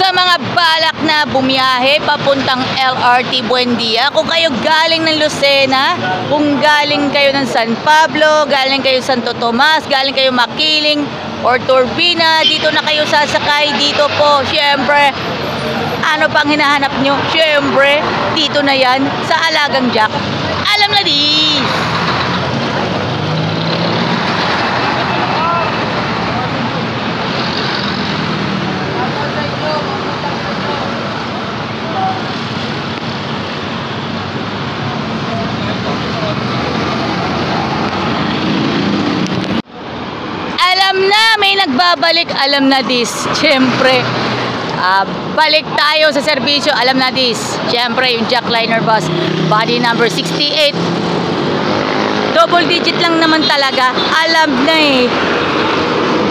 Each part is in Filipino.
Sa mga balak na bumiyahe papuntang LRT Buendia, kung kayo galing ng Lucena, kung galing kayo ng San Pablo, galing kayo Santo Tomas, galing kayo Makiling or Turbina, dito na kayo sasakay. Dito po, syempre, ano pang hinahanap nyo? Syempre, dito na yan sa Alagang Jack. Alam na di! Alam na, may nagbabalik, alam na this. Siyempre, balik tayo sa serbisyo, alam na this. Siyempre, yung Jackliner bus, body number 68. Double digit lang naman talaga, alam na eh.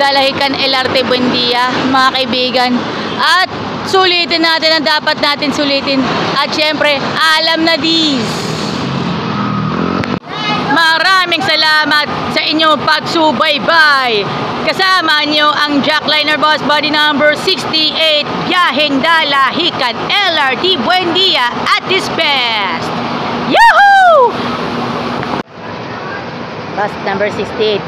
Dalahican LRT Buendia, mga kaibigan. At sulitin natin ang dapat natin sulitin. At siyempre, alam na this. Maraming salamat sa inyong pagsubaybay. Kasama nyo ang Jackliner bus body number 68, biyaheng Dalahican LRT Buendia at its best. Yahoo! Bus number 68.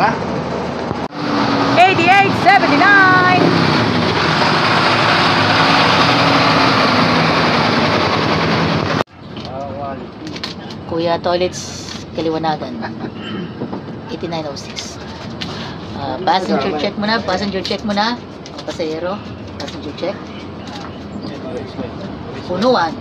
Tara. 8879. Kuya Toilets Kaliwanagan 8906. Passenger check muna, passenger check muna. Pasahero, passenger check. Punuan.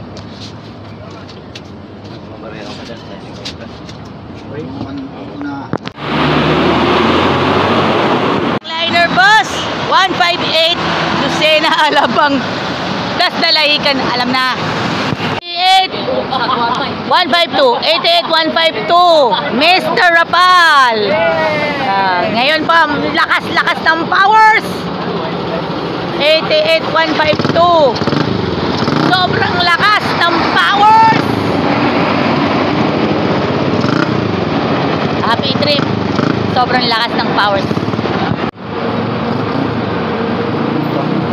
Liner bus 158 Lucena Alabang das Dalahican, alam na. 152 Mr. Rapal. Ngayon pa lakas-lakas ng powers. 88152. Sobrang lakas ng powers. Happy trip. Sobrang lakas ng powers.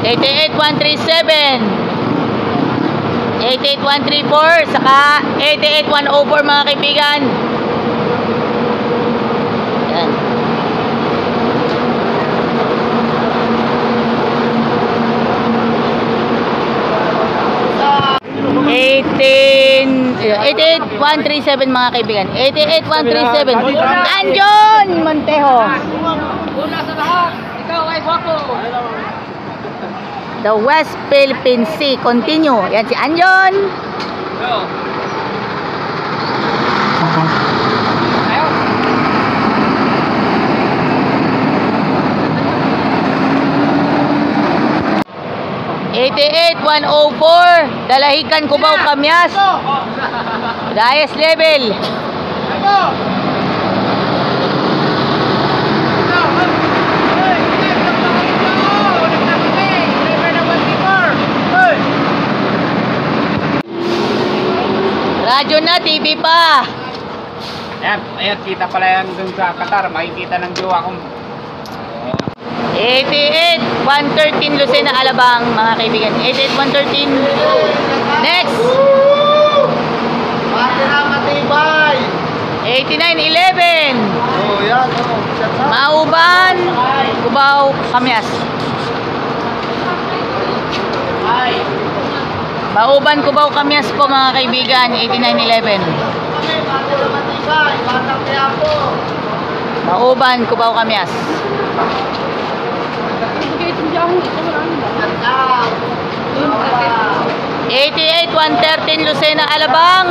88137. 88134 saka 88104 mga kaibigan. Yan. -- 88137 mga kaibigan. 88137. Anjon Montejo. Una sa lahat, ikaw ay guwapo. The West Philippine Sea. Continue. Yan si Anjon. Go. Ayo. 88104 Dalahican Cubao Kamyas. Dayes level. Radyo na, TV pa. Ayan, kita pala yan dun sa Qatar. Makikita ng jowa kong 88113 Lucena Alabang mga kaibigan. 88113. Next. matibay. 8911. Oh, yan. Mauban, Cubao, Kamyas. Mauban, Cubao, Kamyas po mga kaibigan. 8911. Mauban, Cubao, Kamyas. 88-113 Lucena Alabang.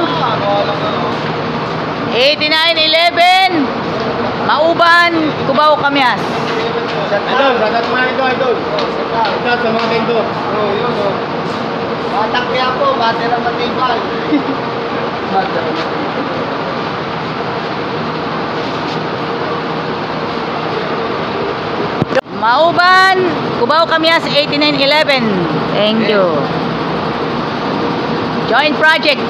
8911 Mauban, Cubao, Kamyas. Idol, sadat mo na ito, idol. Sadat sa mga tendo. Yun, Batak niya po, bater ang matibay. Mauban, Cubao, Kamyas, 8911. Thank you. Joint project.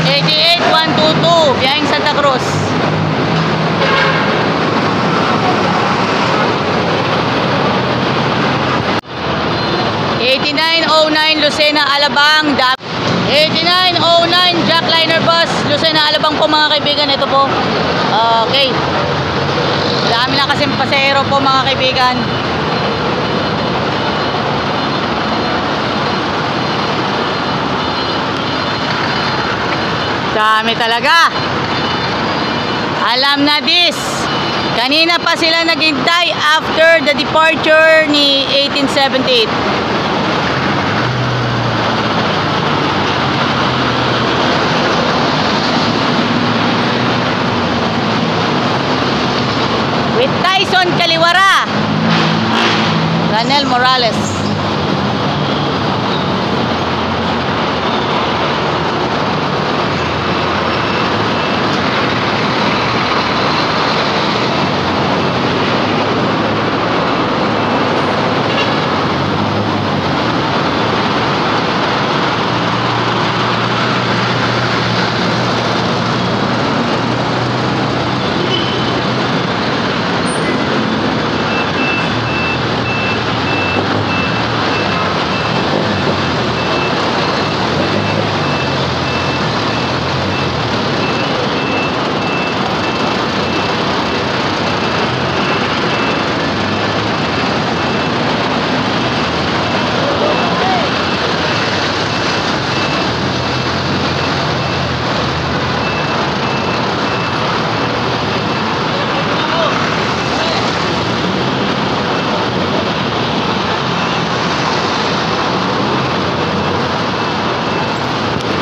88122, biyaheng Santa Cruz. '8909 Lucena, Alabang. 8909 Jackliner Bus, Lucena, Alabang po mga kaibigan. Ito po. Okay. Dami na kasing pasahero po mga kaibigan. Dami talaga. Alam na this. Kanina pa sila naghintay after the departure ni 1878. With Tyson Kaliwara, Ranel Morales.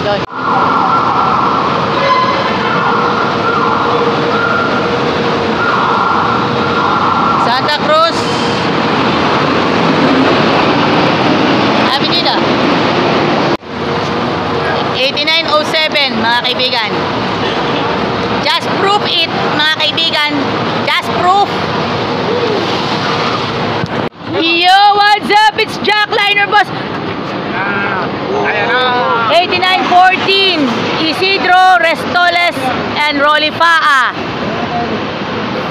Yun. Santa Cruz Avenida 8907 mga kaibigan. Just proof it mga kaibigan. Just proof. Yo, what's up? It's Jackliner Bus. Ayan na. 8914 Isidro Restoles and Rolly Paa.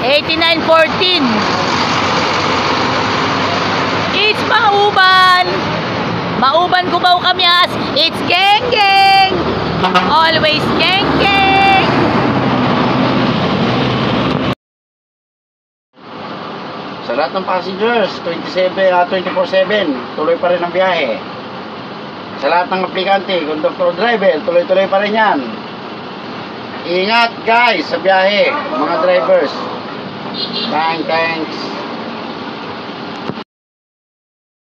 8914 It's Mauban. Mauban, Cubao, Kamyas. It's Geng Geng. Always Geng Geng. Sa lahat ng passengers, 24/7, tuloy pa rin ang biyahe. Sa lahat ng aplikante, conductor, driver, tuloy-tuloy pa rin yan. Ingat guys sa biyahe, mga drivers. Thanks.